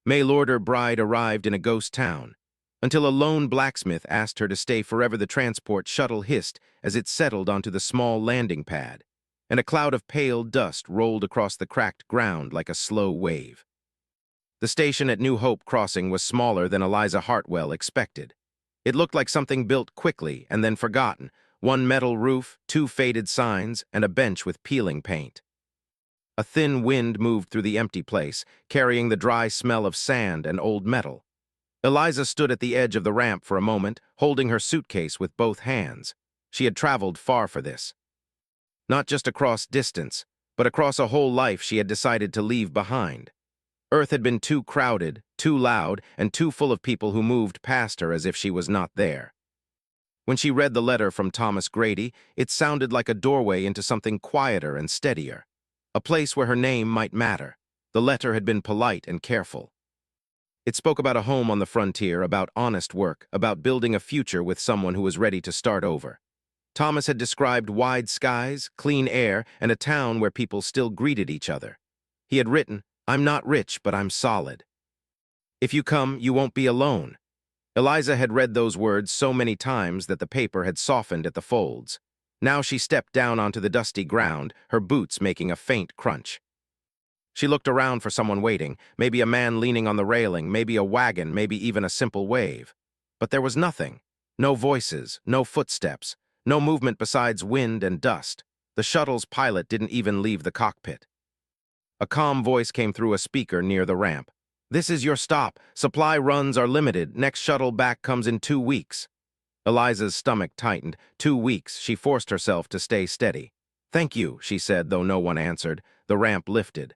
Mail order bride arrived in a ghost town, until a lone blacksmith asked her to stay forever. The transport shuttle hissed as it settled onto the small landing pad, and a cloud of pale dust rolled across the cracked ground like a slow wave. The station at New Hope Crossing was smaller than Eliza Hartwell expected. It looked like something built quickly and then forgotten, one metal roof, two faded signs, and a bench with peeling paint. A thin wind moved through the empty place, carrying the dry smell of sand and old metal. Eliza stood at the edge of the ramp for a moment, holding her suitcase with both hands. She had traveled far for this. Not just across distance, but across a whole life she had decided to leave behind. Earth had been too crowded, too loud, and too full of people who moved past her as if she was not there. When she read the letter from Thomas Grady, it sounded like a doorway into something quieter and steadier, a place where her name might matter. The letter had been polite and careful. It spoke about a home on the frontier, about honest work, about building a future with someone who was ready to start over. Thomas had described wide skies, clean air, and a town where people still greeted each other. He had written, "I'm not rich, but I'm solid. If you come, you won't be alone." Eliza had read those words so many times that the paper had softened at the folds. Now she stepped down onto the dusty ground, her boots making a faint crunch. She looked around for someone waiting, maybe a man leaning on the railing, maybe a wagon, maybe even a simple wave. But there was nothing. No voices, no footsteps, no movement besides wind and dust. The shuttle's pilot didn't even leave the cockpit. A calm voice came through a speaker near the ramp. "This is your stop. Supply runs are limited. Next shuttle back comes in 2 weeks." Eliza's stomach tightened. 2 weeks. She forced herself to stay steady. "Thank you," she said, though no one answered. The ramp lifted.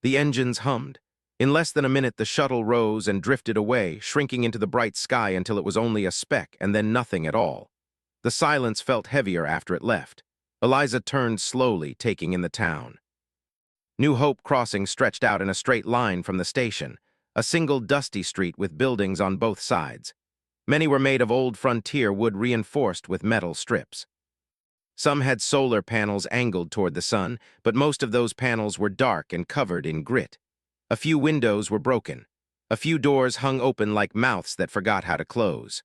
The engines hummed. In less than a minute, the shuttle rose and drifted away, shrinking into the bright sky until it was only a speck and then nothing at all. The silence felt heavier after it left. Eliza turned slowly, taking in the town. New Hope Crossing stretched out in a straight line from the station, a single dusty street with buildings on both sides. Many were made of old frontier wood reinforced with metal strips. Some had solar panels angled toward the sun, but most of those panels were dark and covered in grit. A few windows were broken. A few doors hung open like mouths that forgot how to close.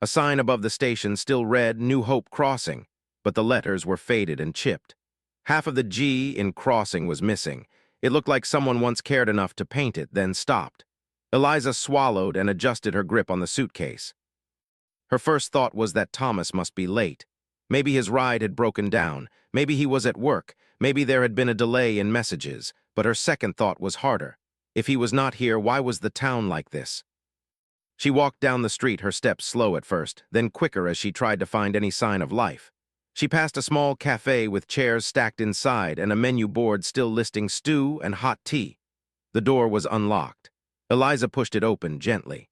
A sign above the station still read New Hope Crossing, but the letters were faded and chipped. Half of the G in crossing was missing. It looked like someone once cared enough to paint it, then stopped. Eliza swallowed and adjusted her grip on the suitcase. Her first thought was that Thomas must be late. Maybe his ride had broken down. Maybe he was at work. Maybe there had been a delay in messages. But her second thought was harder. If he was not here, why was the town like this? She walked down the street, her steps slow at first, then quicker as she tried to find any sign of life. She passed a small cafe with chairs stacked inside and a menu board still listing stew and hot tea. The door was unlocked. Eliza pushed it open gently.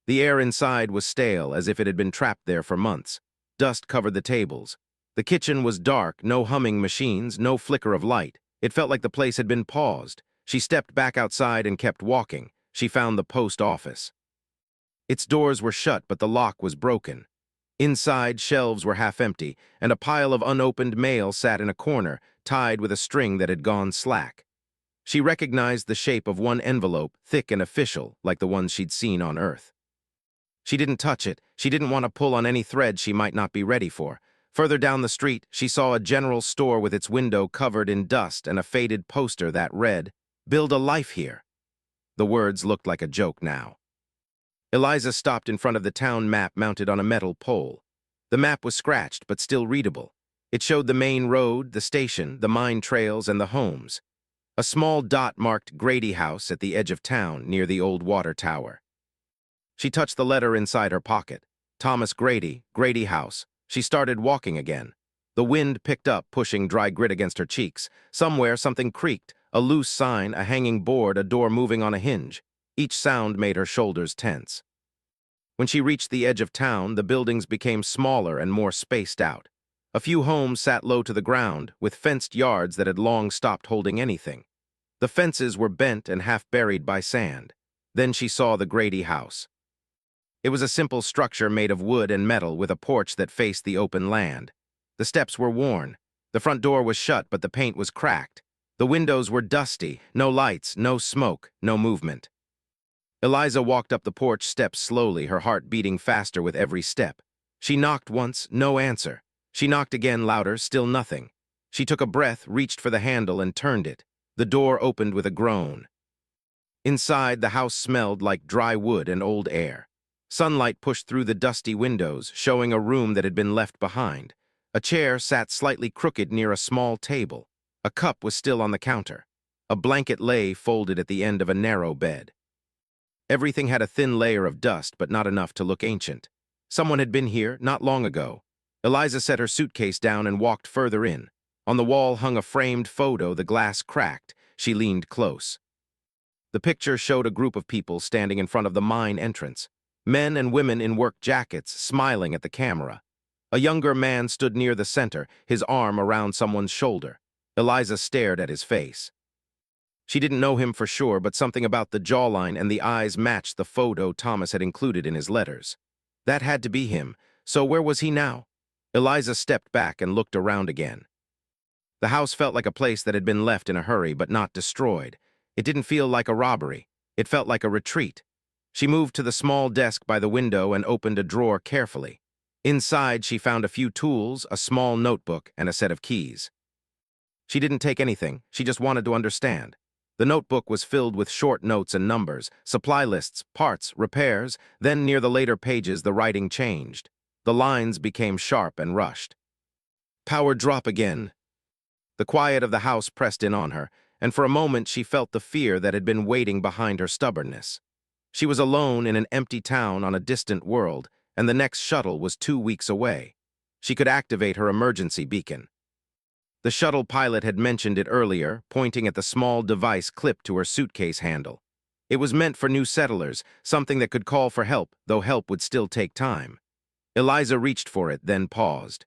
The air inside was stale, as if it had been trapped there for months. Dust covered the tables. The kitchen was dark, no humming machines, no flicker of light. It felt like the place had been paused. She stepped back outside and kept walking. She found the post office. Its doors were shut, but the lock was broken. Inside, shelves were half empty, and a pile of unopened mail sat in a corner, tied with a string that had gone slack. She recognized the shape of one envelope, thick and official, like the ones she'd seen on Earth. She didn't touch it. She didn't want to pull on any thread she might not be ready for. Further down the street, she saw a general store with its window covered in dust and a faded poster that read, "Build a life here." The words looked like a joke now. Eliza stopped in front of the town map mounted on a metal pole. The map was scratched, but still readable. It showed the main road, the station, the mine trails, and the homes. A small dot marked Grady House at the edge of town, near the old water tower. She touched the letter inside her pocket. Thomas Grady, Grady House. She started walking again. The wind picked up, pushing dry grit against her cheeks. Somewhere something creaked, a loose sign, a hanging board, a door moving on a hinge. Each sound made her shoulders tense. When she reached the edge of town, the buildings became smaller and more spaced out. A few homes sat low to the ground, with fenced yards that had long stopped holding anything. The fences were bent and half buried by sand. Then she saw the Grady house. It was a simple structure made of wood and metal with a porch that faced the open land. The steps were worn. The front door was shut, but the paint was cracked. The windows were dusty, no lights, no smoke, no movement. Eliza walked up the porch steps slowly, her heart beating faster with every step. She knocked once, no answer. She knocked again, louder, still nothing. She took a breath, reached for the handle, and turned it. The door opened with a groan. Inside, the house smelled like dry wood and old air. Sunlight pushed through the dusty windows, showing a room that had been left behind. A chair sat slightly crooked near a small table. A cup was still on the counter. A blanket lay folded at the end of a narrow bed. Everything had a thin layer of dust, but not enough to look ancient. Someone had been here not long ago. Eliza set her suitcase down and walked further in. On the wall hung a framed photo, the glass cracked. She leaned close. The picture showed a group of people standing in front of the mine entrance. Men and women in work jackets, smiling at the camera. A younger man stood near the center, his arm around someone's shoulder. Eliza stared at his face. She didn't know him for sure, but something about the jawline and the eyes matched the photo Thomas had included in his letters. That had to be him, so where was he now? Eliza stepped back and looked around again. The house felt like a place that had been left in a hurry but not destroyed. It didn't feel like a robbery. It felt like a retreat. She moved to the small desk by the window and opened a drawer carefully. Inside, she found a few tools, a small notebook, and a set of keys. She didn't take anything. She just wanted to understand. The notebook was filled with short notes and numbers, supply lists, parts, repairs. Then near the later pages, the writing changed. The lines became sharp and rushed. Power drop again. The quiet of the house pressed in on her, and for a moment she felt the fear that had been waiting behind her stubbornness. She was alone in an empty town on a distant world, and the next shuttle was 2 weeks away. She could activate her emergency beacon. The shuttle pilot had mentioned it earlier, pointing at the small device clipped to her suitcase handle. It was meant for new settlers, something that could call for help, though help would still take time. Eliza reached for it, then paused.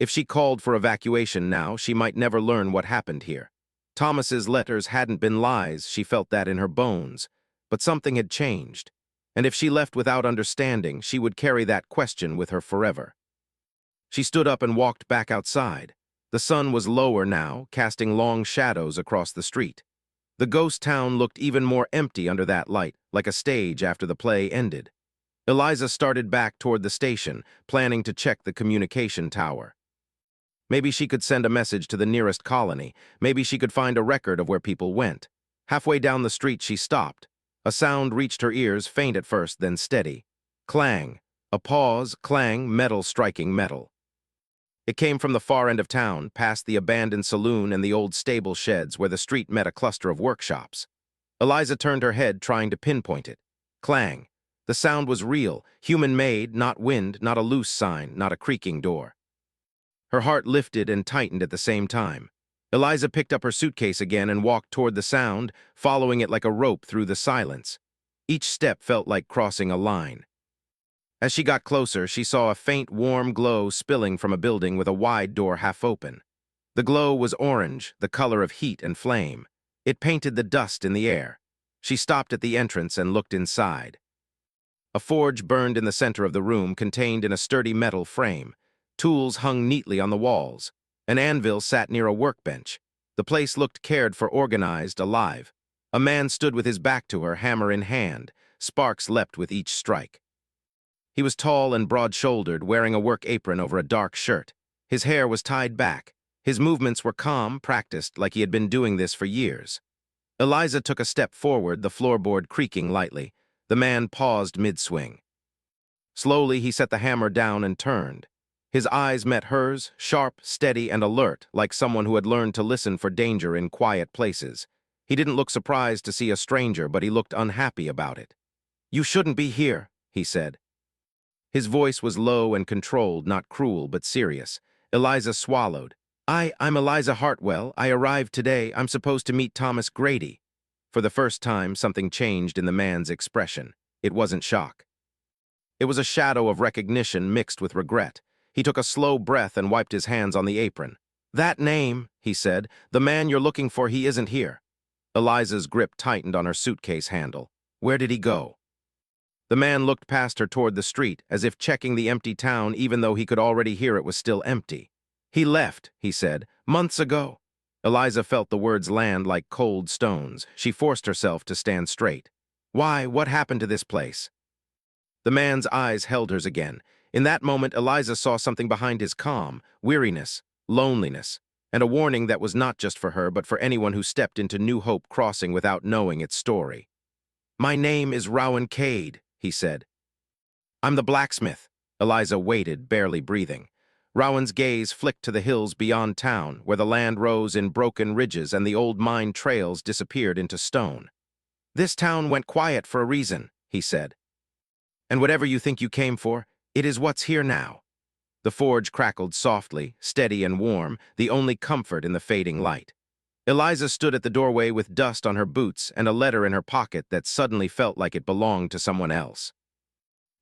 If she called for evacuation now, she might never learn what happened here. Thomas's letters hadn't been lies, she felt that in her bones. But something had changed. And if she left without understanding, she would carry that question with her forever. She stood up and walked back outside. The sun was lower now, casting long shadows across the street. The ghost town looked even more empty under that light, like a stage after the play ended. Eliza started back toward the station, planning to check the communication tower. Maybe she could send a message to the nearest colony. Maybe she could find a record of where people went. Halfway down the street, she stopped. A sound reached her ears, faint at first, then steady. Clang. A pause, clang, metal striking metal. It came from the far end of town, past the abandoned saloon and the old stable sheds where the street met a cluster of workshops. Eliza turned her head, trying to pinpoint it. Clang. The sound was real, human-made, not wind, not a loose sign, not a creaking door. Her heart lifted and tightened at the same time. Eliza picked up her suitcase again and walked toward the sound, following it like a rope through the silence. Each step felt like crossing a line. As she got closer, she saw a faint, warm glow spilling from a building with a wide door half open. The glow was orange, the color of heat and flame. It painted the dust in the air. She stopped at the entrance and looked inside. A forge burned in the center of the room, contained in a sturdy metal frame. Tools hung neatly on the walls. An anvil sat near a workbench. The place looked cared for, organized, alive. A man stood with his back to her, hammer in hand. Sparks leapt with each strike. He was tall and broad-shouldered, wearing a work apron over a dark shirt. His hair was tied back. His movements were calm, practiced, like he had been doing this for years. Eliza took a step forward, the floorboard creaking lightly. The man paused mid-swing. Slowly, he set the hammer down and turned. His eyes met hers, sharp, steady, and alert, like someone who had learned to listen for danger in quiet places. He didn't look surprised to see a stranger, but he looked unhappy about it. "You shouldn't be here," he said. His voice was low and controlled, not cruel, but serious. Eliza swallowed. I'm Eliza Hartwell. I arrived today. I'm supposed to meet Thomas Grady." For the first time, something changed in the man's expression. It wasn't shock. It was a shadow of recognition mixed with regret. He took a slow breath and wiped his hands on the apron. "That name," he said. "The man you're looking for, he isn't here." Eliza's grip tightened on her suitcase handle. "Where did he go?" The man looked past her toward the street, as if checking the empty town even though he could already hear it was still empty. "He left," he said, "months ago." Eliza felt the words land like cold stones. She forced herself to stand straight. Why? What happened to this place? The man's eyes held hers again. In that moment, Eliza saw something behind his calm, weariness, loneliness, and a warning that was not just for her, but for anyone who stepped into New Hope Crossing without knowing its story. "My name is Rowan Cade," he said. "I'm the blacksmith." Eliza waited, barely breathing. Rowan's gaze flicked to the hills beyond town, where the land rose in broken ridges and the old mine trails disappeared into stone. "This town went quiet for a reason," he said. "And whatever you think you came for, it is what's here now." The forge crackled softly, steady and warm, the only comfort in the fading light. Eliza stood at the doorway with dust on her boots and a letter in her pocket that suddenly felt like it belonged to someone else.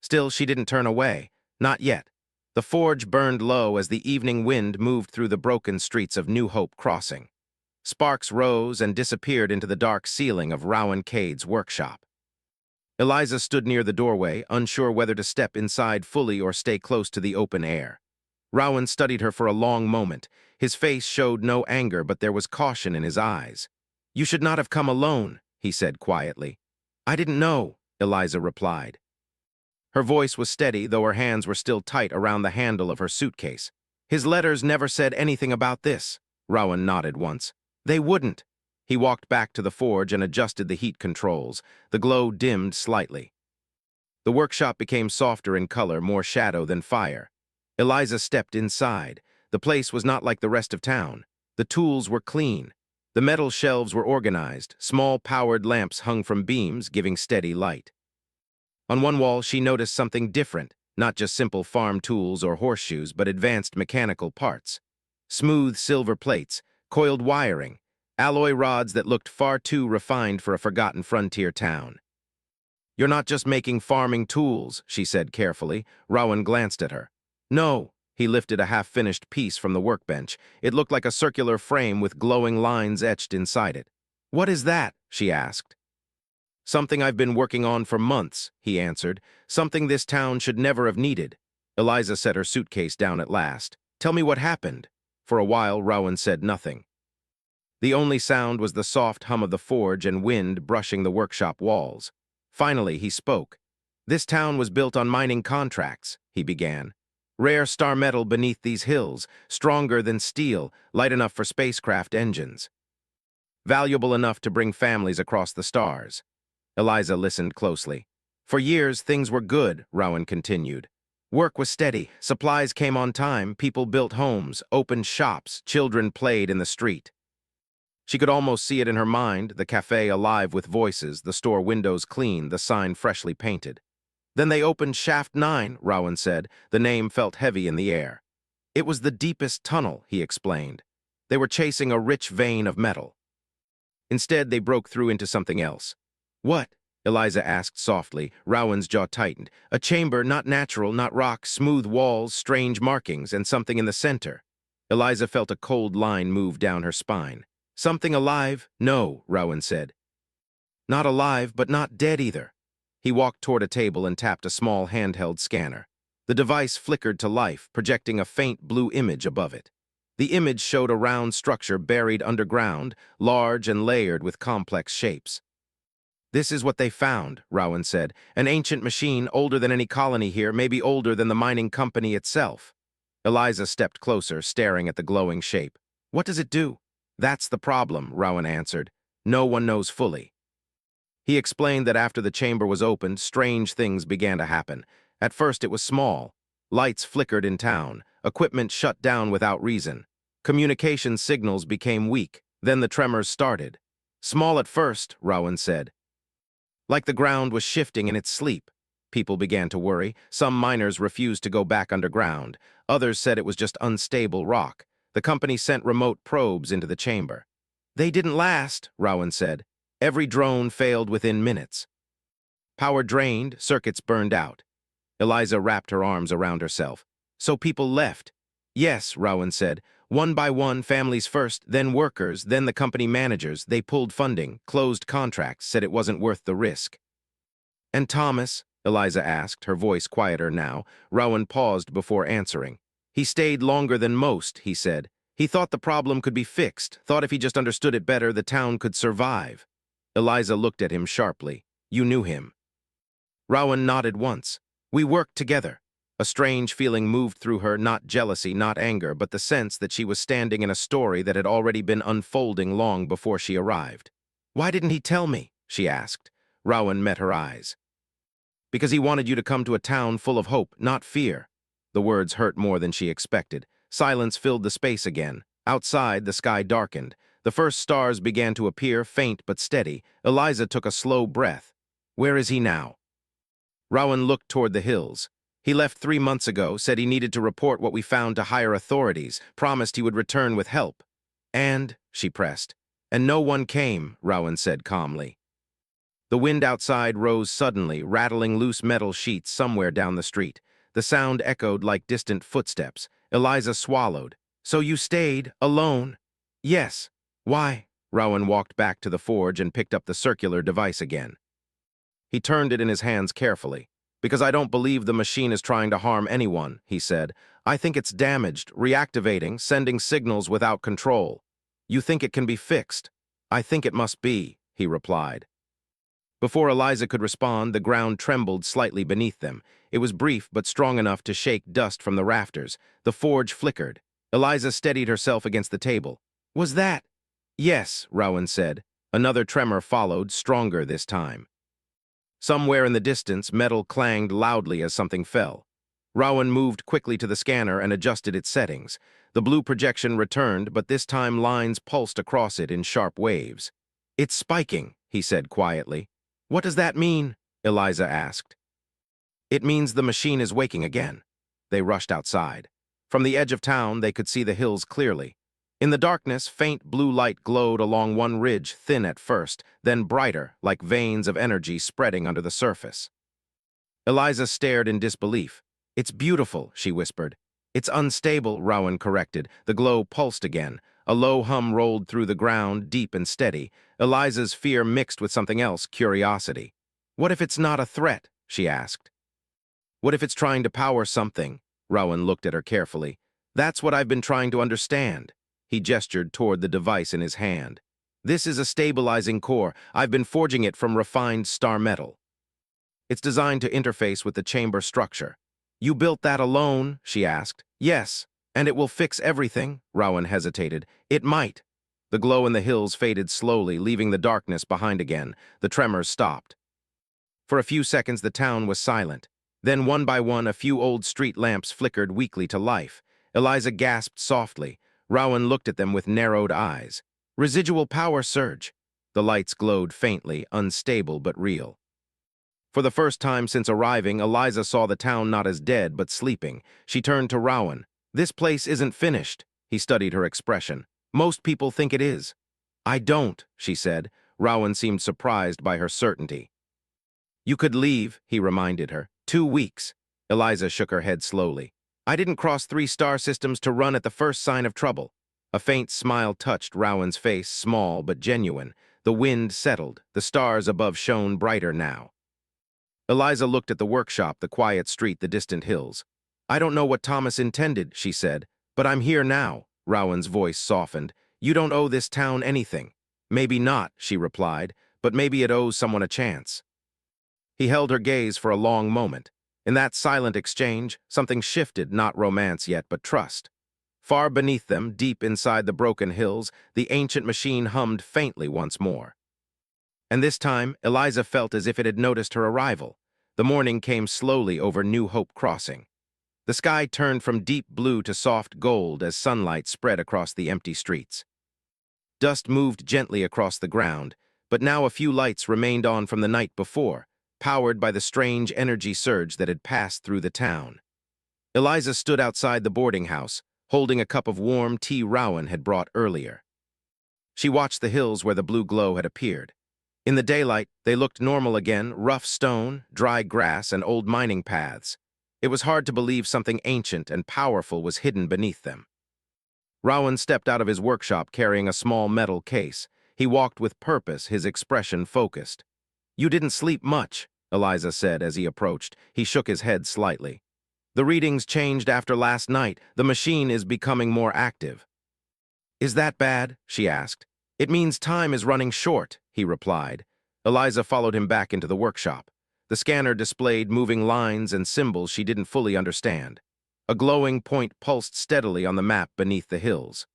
Still, she didn't turn away. Not yet. The forge burned low as the evening wind moved through the broken streets of New Hope Crossing. Sparks rose and disappeared into the dark ceiling of Rowan Cade's workshop. Eliza stood near the doorway, unsure whether to step inside fully or stay close to the open air. Rowan studied her for a long moment. His face showed no anger, but there was caution in his eyes. "You should not have come alone," he said quietly. "I didn't know," Eliza replied. Her voice was steady, though her hands were still tight around the handle of her suitcase. "His letters never said anything about this." Rowan nodded once. "They wouldn't." He walked back to the forge and adjusted the heat controls. The glow dimmed slightly. The workshop became softer in color, more shadow than fire. Eliza stepped inside. The place was not like the rest of town. The tools were clean. The metal shelves were organized. Small powered lamps hung from beams, giving steady light. On one wall, she noticed something different, not just simple farm tools or horseshoes, but advanced mechanical parts. Smooth silver plates, coiled wiring, alloy rods that looked far too refined for a forgotten frontier town. "You're not just making farming tools," she said carefully. Rowan glanced at her. "No." He lifted a half-finished piece from the workbench. It looked like a circular frame with glowing lines etched inside it. "What is that?" she asked. "Something I've been working on for months," he answered. "Something this town should never have needed." Eliza set her suitcase down at last. "Tell me what happened." For a while, Rowan said nothing. The only sound was the soft hum of the forge and wind brushing the workshop walls. Finally, he spoke. "This town was built on mining contracts," he began. "Rare star metal beneath these hills, stronger than steel, light enough for spacecraft engines. Valuable enough to bring families across the stars." Eliza listened closely. "For years, things were good," Rowan continued. "Work was steady, supplies came on time, people built homes, opened shops, children played in the street." She could almost see it in her mind, the cafe alive with voices, the store windows clean, the sign freshly painted. "Then they opened Shaft 9, Rowan said. The name felt heavy in the air. "It was the deepest tunnel," he explained. "They were chasing a rich vein of metal. Instead, they broke through into something else." "What?" Eliza asked softly. Rowan's jaw tightened. "A chamber, not natural, not rock, smooth walls, strange markings, and something in the center." Eliza felt a cold line move down her spine. "Something alive?" "No," Rowan said. "Not alive, but not dead either." He walked toward a table and tapped a small handheld scanner. The device flickered to life, projecting a faint blue image above it. The image showed a round structure buried underground, large and layered with complex shapes. "This is what they found," Rowan said. "An ancient machine, older than any colony here, maybe older than the mining company itself." Eliza stepped closer, staring at the glowing shape. "What does it do?" "That's the problem," Rowan answered. "No one knows fully." He explained that after the chamber was opened, strange things began to happen. At first it was small. Lights flickered in town. Equipment shut down without reason. Communication signals became weak. Then the tremors started. "Small at first," Rowan said. "Like the ground was shifting in its sleep." People began to worry. Some miners refused to go back underground. Others said it was just unstable rock. The company sent remote probes into the chamber. "They didn't last," Rowan said. "Every drone failed within minutes. Power drained, circuits burned out." Eliza wrapped her arms around herself. "So people left?" "Yes," Rowan said. "One by one, families first, then workers, then the company managers. They pulled funding, closed contracts, said it wasn't worth the risk." "And Thomas?" Eliza asked, her voice quieter now. Rowan paused before answering. "He stayed longer than most," he said. He thought the problem could be fixed, thought if he just understood it better, the town could survive. Eliza looked at him sharply. You knew him. Rowan nodded once. We worked together. A strange feeling moved through her, not jealousy, not anger, but the sense that she was standing in a story that had already been unfolding long before she arrived. Why didn't he tell me? She asked. Rowan met her eyes. Because he wanted you to come to a town full of hope, not fear. The words hurt more than she expected. Silence filled the space again. Outside, the sky darkened. The first stars began to appear, faint but steady. Eliza took a slow breath. Where is he now? Rowan looked toward the hills. He left 3 months ago, said he needed to report what we found to higher authorities, promised he would return with help. And, she pressed. And no one came, Rowan said calmly. The wind outside rose suddenly, rattling loose metal sheets somewhere down the street. The sound echoed like distant footsteps. Eliza swallowed. So you stayed, alone? Yes. Why? Rowan walked back to the forge and picked up the circular device again. He turned it in his hands carefully. Because I don't believe the machine is trying to harm anyone, he said. I think it's damaged, reactivating, sending signals without control. You think it can be fixed? I think it must be, he replied. Before Eliza could respond, the ground trembled slightly beneath them. It was brief but strong enough to shake dust from the rafters. The forge flickered. Eliza steadied herself against the table. Was that? Yes, Rowan said. Another tremor followed, stronger this time. Somewhere in the distance, metal clanged loudly as something fell. Rowan moved quickly to the scanner and adjusted its settings. The blue projection returned, but this time lines pulsed across it in sharp waves. It's spiking, he said quietly. What does that mean? Eliza asked. It means the machine is waking again. They rushed outside. From the edge of town, they could see the hills clearly. In the darkness, faint blue light glowed along one ridge, thin at first, then brighter, like veins of energy spreading under the surface. Eliza stared in disbelief. It's beautiful, she whispered. It's unstable, Rowan corrected. The glow pulsed again. A low hum rolled through the ground, deep and steady. Eliza's fear mixed with something else, curiosity. What if it's not a threat? She asked. What if it's trying to power something? Rowan looked at her carefully. That's what I've been trying to understand. He gestured toward the device in his hand. This is a stabilizing core. I've been forging it from refined star metal. It's designed to interface with the chamber structure. You built that alone? She asked. Yes. And it will fix everything? Rowan hesitated. It might. The glow in the hills faded slowly, leaving the darkness behind again. The tremors stopped. For a few seconds, the town was silent. Then, one by one, a few old street lamps flickered weakly to life. Eliza gasped softly. Rowan looked at them with narrowed eyes. Residual power surge. The lights glowed faintly, unstable but real. For the first time since arriving, Eliza saw the town not as dead but sleeping. She turned to Rowan. This place isn't finished. He studied her expression. Most people think it is. I don't, she said. Rowan seemed surprised by her certainty. You could leave, he reminded her. 2 weeks. Eliza shook her head slowly. I didn't cross 3 star systems to run at the first sign of trouble. A faint smile touched Rowan's face, small but genuine. The wind settled. The stars above shone brighter now. Eliza looked at the workshop, the quiet street, the distant hills. I don't know what Thomas intended, she said, but I'm here now. Rowan's voice softened. You don't owe this town anything. Maybe not, she replied, but maybe it owes someone a chance. He held her gaze for a long moment. In that silent exchange, something shifted, not romance yet, but trust. Far beneath them, deep inside the broken hills, the ancient machine hummed faintly once more. And this time, Eliza felt as if it had noticed her arrival. The morning came slowly over New Hope Crossing. The sky turned from deep blue to soft gold as sunlight spread across the empty streets. Dust moved gently across the ground, but now a few lights remained on from the night before, powered by the strange energy surge that had passed through the town. Eliza stood outside the boarding house, holding a cup of warm tea Rowan had brought earlier. She watched the hills where the blue glow had appeared. In the daylight, they looked normal again, rough stone, dry grass, and old mining paths. It was hard to believe something ancient and powerful was hidden beneath them. Rowan stepped out of his workshop carrying a small metal case. He walked with purpose, his expression focused. You didn't sleep much, Eliza said as he approached. He shook his head slightly. The readings changed after last night. The machine is becoming more active. Is that bad? She asked. It means time is running short, he replied. Eliza followed him back into the workshop. The scanner displayed moving lines and symbols she didn't fully understand. A glowing point pulsed steadily on the map beneath the hills.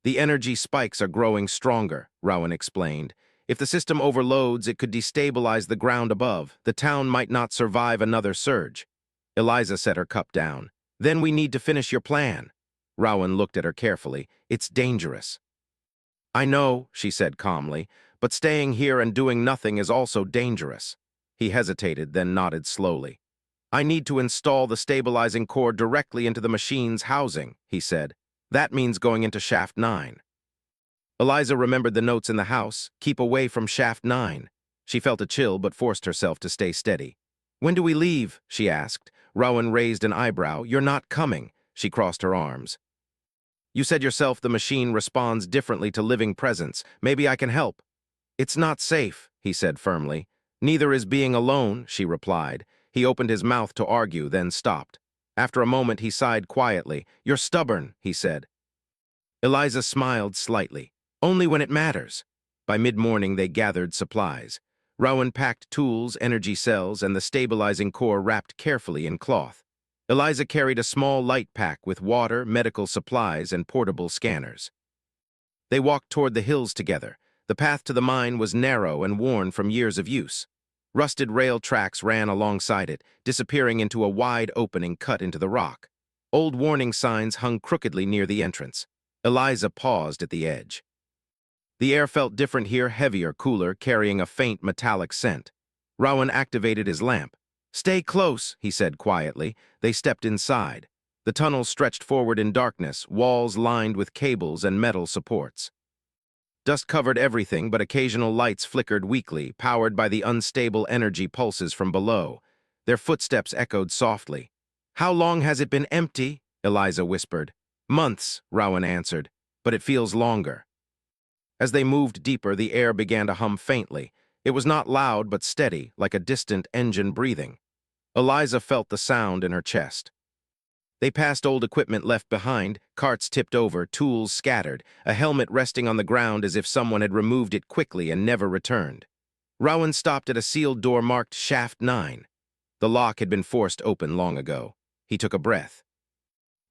The energy spikes are growing stronger, Rowan explained. If the system overloads, it could destabilize the ground above. The town might not survive another surge. Eliza set her cup down. Then we need to finish your plan. Rowan looked at her carefully. It's dangerous. I know, she said calmly, but staying here and doing nothing is also dangerous. He hesitated, then nodded slowly. I need to install the stabilizing core directly into the machine's housing, he said. That means going into shaft 9. Eliza remembered the notes in the house, keep away from shaft 9. She felt a chill but forced herself to stay steady. When do we leave? She asked. Rowan raised an eyebrow. You're not coming. She crossed her arms. You said yourself the machine responds differently to living presence. Maybe I can help. It's not safe, he said firmly. Neither is being alone, she replied. He opened his mouth to argue, then stopped. After a moment, he sighed quietly. You're stubborn, he said. Eliza smiled slightly. Only when it matters. By mid-morning, they gathered supplies. Rowan packed tools, energy cells, and the stabilizing core wrapped carefully in cloth. Eliza carried a small light pack with water, medical supplies, and portable scanners. They walked toward the hills together. The path to the mine was narrow and worn from years of use. Rusted rail tracks ran alongside it, disappearing into a wide opening cut into the rock. Old warning signs hung crookedly near the entrance. Eliza paused at the edge. The air felt different here, heavier, cooler, carrying a faint metallic scent. Rowan activated his lamp. Stay close, he said quietly. They stepped inside. The tunnel stretched forward in darkness, walls lined with cables and metal supports. Dust covered everything, but occasional lights flickered weakly, powered by the unstable energy pulses from below. Their footsteps echoed softly. How long has it been empty? Eliza whispered. Months, Rowan answered, but it feels longer. As they moved deeper, the air began to hum faintly. It was not loud, but steady, like a distant engine breathing. Eliza felt the sound in her chest. They passed old equipment left behind, carts tipped over, tools scattered, a helmet resting on the ground as if someone had removed it quickly and never returned. Rowan stopped at a sealed door marked Shaft 9. The lock had been forced open long ago. He took a breath.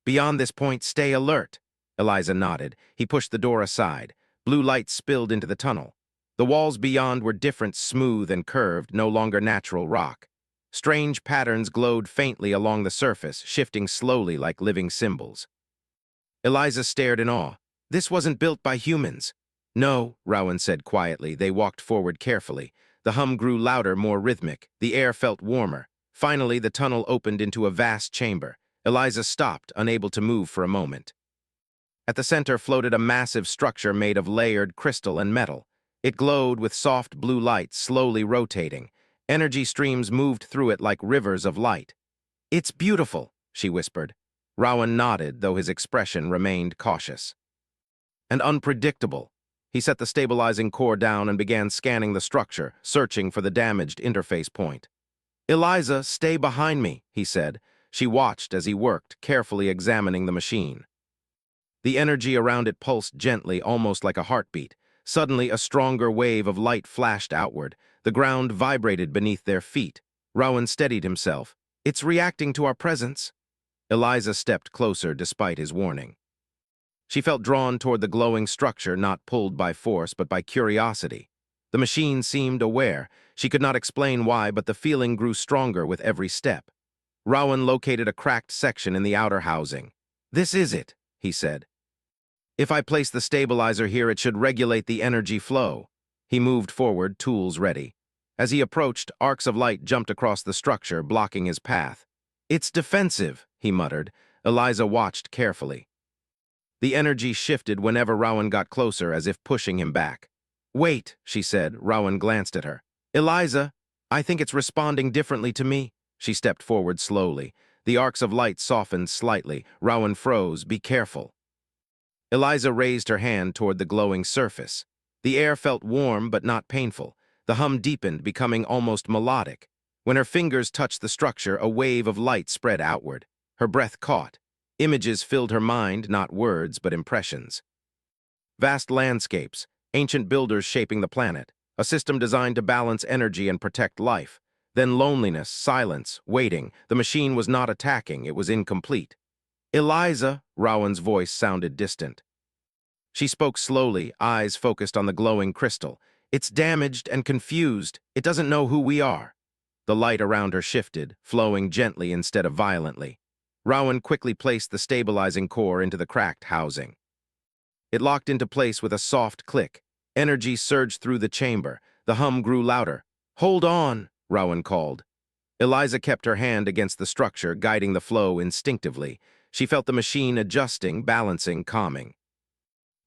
Beyond this point, stay alert. Eliza nodded. He pushed the door aside. Blue light spilled into the tunnel. The walls beyond were different, smooth and curved, no longer natural rock. Strange patterns glowed faintly along the surface, shifting slowly like living symbols. Eliza stared in awe. This wasn't built by humans. No, Rowan said quietly. They walked forward carefully. The hum grew louder, more rhythmic. The air felt warmer. Finally, the tunnel opened into a vast chamber. Eliza stopped, unable to move for a moment. At the center floated a massive structure made of layered crystal and metal. It glowed with soft blue light, slowly rotating. Energy streams moved through it like rivers of light. It's beautiful, she whispered. Rowan nodded, though his expression remained cautious. And unpredictable. He set the stabilizing core down and began scanning the structure, searching for the damaged interface point. Eliza, stay behind me, he said. She watched as he worked, carefully examining the machine. The energy around it pulsed gently, almost like a heartbeat. Suddenly, a stronger wave of light flashed outward. The ground vibrated beneath their feet. Rowan steadied himself. It's reacting to our presence. Eliza stepped closer despite his warning. She felt drawn toward the glowing structure, not pulled by force, but by curiosity. The machine seemed aware. She could not explain why, but the feeling grew stronger with every step. Rowan located a cracked section in the outer housing. This is it, he said. If I place the stabilizer here, it should regulate the energy flow. He moved forward, tools ready. As he approached, arcs of light jumped across the structure, blocking his path. It's defensive, he muttered. Eliza watched carefully. The energy shifted whenever Rowan got closer, as if pushing him back. Wait, she said. Rowan glanced at her. Eliza, I think it's responding differently to me. She stepped forward slowly. The arcs of light softened slightly. Rowan froze. Be careful. Eliza raised her hand toward the glowing surface. The air felt warm but not painful. The hum deepened, becoming almost melodic. When her fingers touched the structure, a wave of light spread outward. Her breath caught. Images filled her mind, not words, but impressions. Vast landscapes, ancient builders shaping the planet, a system designed to balance energy and protect life. Then loneliness, silence, waiting. The machine was not attacking, it was incomplete. Eliza, Rowan's voice sounded distant. She spoke slowly, eyes focused on the glowing crystal. It's damaged and confused. It doesn't know who we are. The light around her shifted, flowing gently instead of violently. Rowan quickly placed the stabilizing core into the cracked housing. It locked into place with a soft click. Energy surged through the chamber. The hum grew louder. "Hold on," Rowan called. Eliza kept her hand against the structure, guiding the flow instinctively. She felt the machine adjusting, balancing, calming.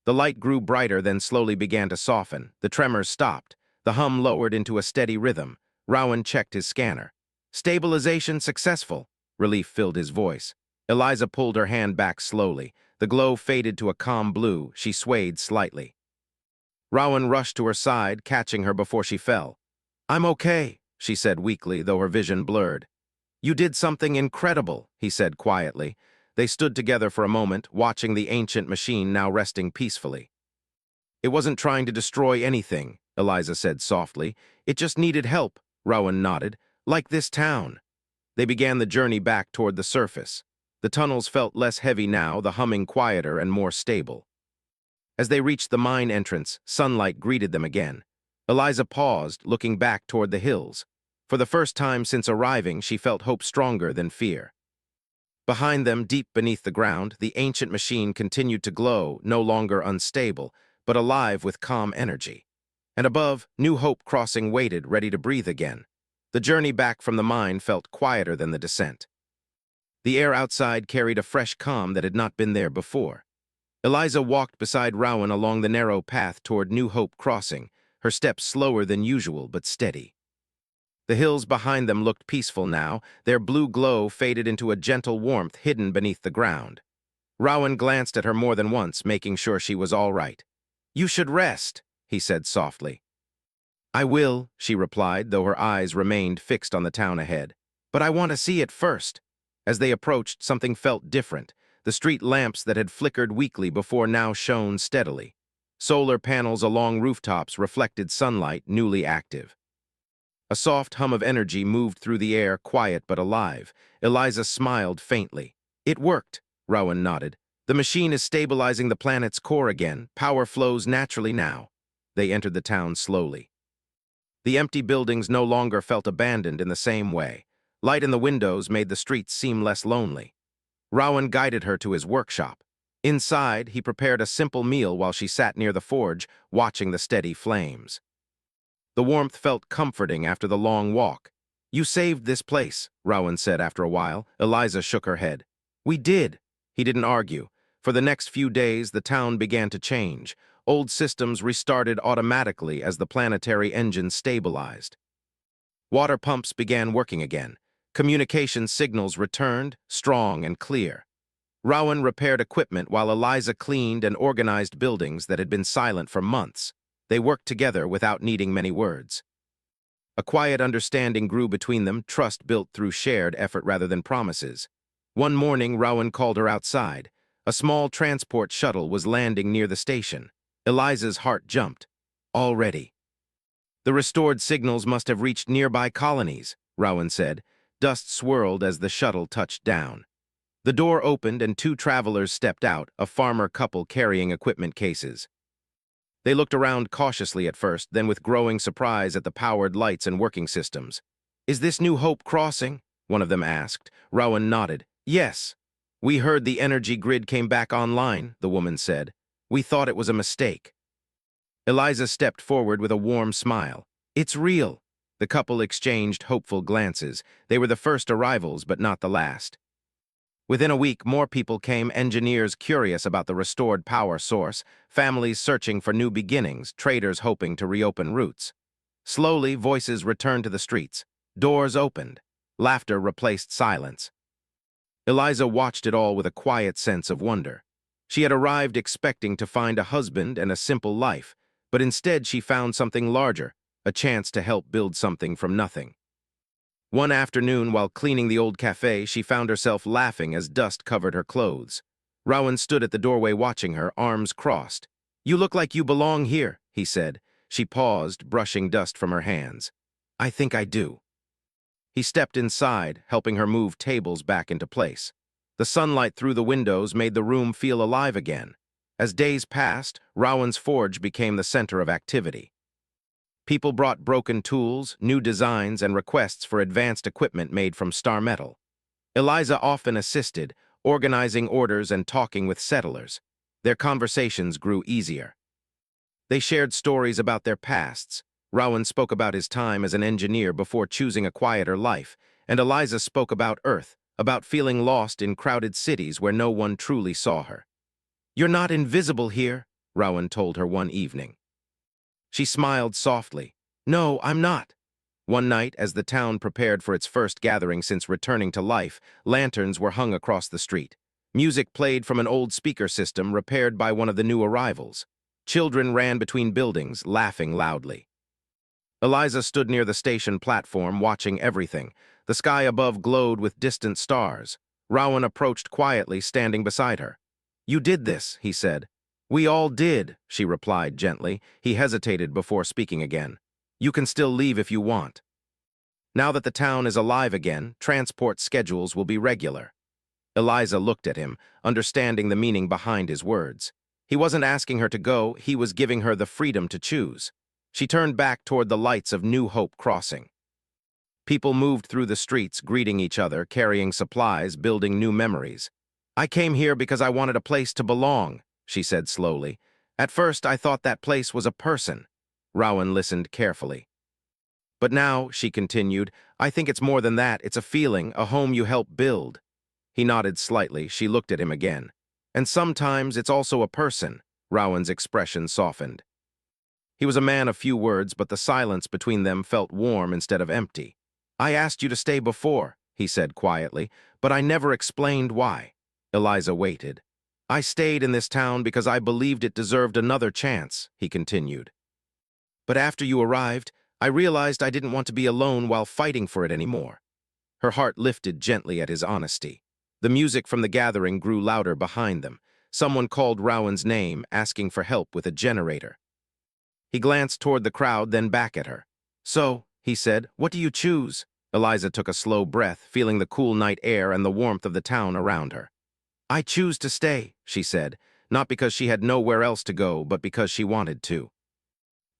The light grew brighter, then slowly began to soften. The tremors stopped. The hum lowered into a steady rhythm. Rowan checked his scanner. "Stabilization successful." Relief filled his voice. Eliza pulled her hand back slowly. The glow faded to a calm blue. She swayed slightly. Rowan rushed to her side, catching her before she fell. "I'm okay," she said weakly, though her vision blurred. "You did something incredible," he said quietly. They stood together for a moment, watching the ancient machine now resting peacefully. "It wasn't trying to destroy anything," Eliza said softly. "It just needed help," Rowan nodded. "Like this town." They began the journey back toward the surface. The tunnels felt less heavy now, the humming quieter and more stable. As they reached the mine entrance, sunlight greeted them again. Eliza paused, looking back toward the hills. For the first time since arriving, she felt hope stronger than fear. Behind them, deep beneath the ground, the ancient machine continued to glow, no longer unstable, but alive with calm energy. And above, New Hope Crossing waited, ready to breathe again. The journey back from the mine felt quieter than the descent. The air outside carried a fresh calm that had not been there before. Eliza walked beside Rowan along the narrow path toward New Hope Crossing, her steps slower than usual but steady. The hills behind them looked peaceful now, their blue glow faded into a gentle warmth hidden beneath the ground. Rowan glanced at her more than once, making sure she was all right. "You should rest," he said softly. "I will," she replied, though her eyes remained fixed on the town ahead. "But I want to see it first." As they approached, something felt different. The street lamps that had flickered weakly before now shone steadily. Solar panels along rooftops reflected sunlight, newly active. A soft hum of energy moved through the air, quiet but alive. Eliza smiled faintly. "It worked," Rowan nodded. "The machine is stabilizing the planet's core again. Power flows naturally now." They entered the town slowly. The empty buildings no longer felt abandoned in the same way. Light in the windows made the streets seem less lonely. Rowan guided her to his workshop. Inside, he prepared a simple meal while she sat near the forge, watching the steady flames. The warmth felt comforting after the long walk. "You saved this place," Rowan said after a while. Eliza shook her head. "We did." He didn't argue. For the next few days, the town began to change. Old systems restarted automatically as the planetary engine stabilized. Water pumps began working again. Communication signals returned, strong and clear. Rowan repaired equipment while Eliza cleaned and organized buildings that had been silent for months. They worked together without needing many words. A quiet understanding grew between them, trust built through shared effort rather than promises. One morning, Rowan called her outside. A small transport shuttle was landing near the station. Eliza's heart jumped. Already. "The restored signals must have reached nearby colonies," Rowan said. Dust swirled as the shuttle touched down. The door opened and two travelers stepped out, a farmer couple carrying equipment cases. They looked around cautiously at first, then with growing surprise at the powered lights and working systems. "Is this New Hope Crossing?" one of them asked. Rowan nodded. "Yes. We heard the energy grid came back online," the woman said. "We thought it was a mistake." Eliza stepped forward with a warm smile. "It's real." The couple exchanged hopeful glances. They were the first arrivals, but not the last. Within a week, more people came, engineers curious about the restored power source, families searching for new beginnings, traders hoping to reopen routes. Slowly, voices returned to the streets. Doors opened. Laughter replaced silence. Eliza watched it all with a quiet sense of wonder. She had arrived expecting to find a husband and a simple life, but instead she found something larger, a chance to help build something from nothing. One afternoon, while cleaning the old cafe, she found herself laughing as dust covered her clothes. Rowan stood at the doorway watching her, arms crossed. "You look like you belong here," he said. She paused, brushing dust from her hands. "I think I do." He stepped inside, helping her move tables back into place. The sunlight through the windows made the room feel alive again. As days passed, Rowan's forge became the center of activity. People brought broken tools, new designs, and requests for advanced equipment made from star metal. Eliza often assisted, organizing orders and talking with settlers. Their conversations grew easier. They shared stories about their pasts. Rowan spoke about his time as an engineer before choosing a quieter life, and Eliza spoke about Earth, about feeling lost in crowded cities where no one truly saw her. "You're not invisible here," Rowan told her one evening. She smiled softly. "No, I'm not." One night, as the town prepared for its first gathering since returning to life, lanterns were hung across the street. Music played from an old speaker system repaired by one of the new arrivals. Children ran between buildings, laughing loudly. Eliza stood near the station platform, watching everything. The sky above glowed with distant stars. Rowan approached quietly, standing beside her. "You did this," he said. "We all did," she replied gently. He hesitated before speaking again. "You can still leave if you want." Now that the town is alive again, transport schedules will be regular. Eliza looked at him, understanding the meaning behind his words. He wasn't asking her to go, he was giving her the freedom to choose. She turned back toward the lights of New Hope Crossing. People moved through the streets, greeting each other, carrying supplies, building new memories. "I came here because I wanted a place to belong," she said slowly. "At first, I thought that place was a person." Rowan listened carefully. "But now," she continued, "I think it's more than that. It's a feeling, a home you help build." He nodded slightly. She looked at him again. "And sometimes it's also a person." Rowan's expression softened. He was a man of few words, but the silence between them felt warm instead of empty. "I asked you to stay before," he said quietly, "but I never explained why." Eliza waited. "I stayed in this town because I believed it deserved another chance," he continued. "But after you arrived, I realized I didn't want to be alone while fighting for it anymore." Her heart lifted gently at his honesty. The music from the gathering grew louder behind them. Someone called Rowan's name, asking for help with a generator. He glanced toward the crowd, then back at her. "So," he said, "what do you choose?" Eliza took a slow breath, feeling the cool night air and the warmth of the town around her. "I choose to stay," she said, not because she had nowhere else to go, but because she wanted to.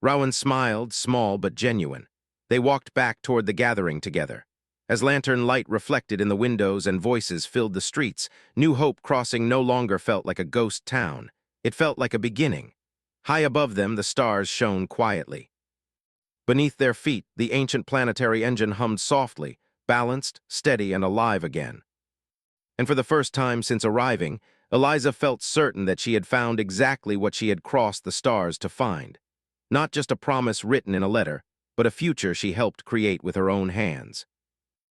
Rowan smiled, small but genuine. They walked back toward the gathering together. As lantern light reflected in the windows and voices filled the streets, New Hope Crossing no longer felt like a ghost town. It felt like a beginning. High above them, the stars shone quietly. Beneath their feet, the ancient planetary engine hummed softly, balanced, steady, and alive again. And for the first time since arriving, Eliza felt certain that she had found exactly what she had crossed the stars to find. Not just a promise written in a letter, but a future she helped create with her own hands.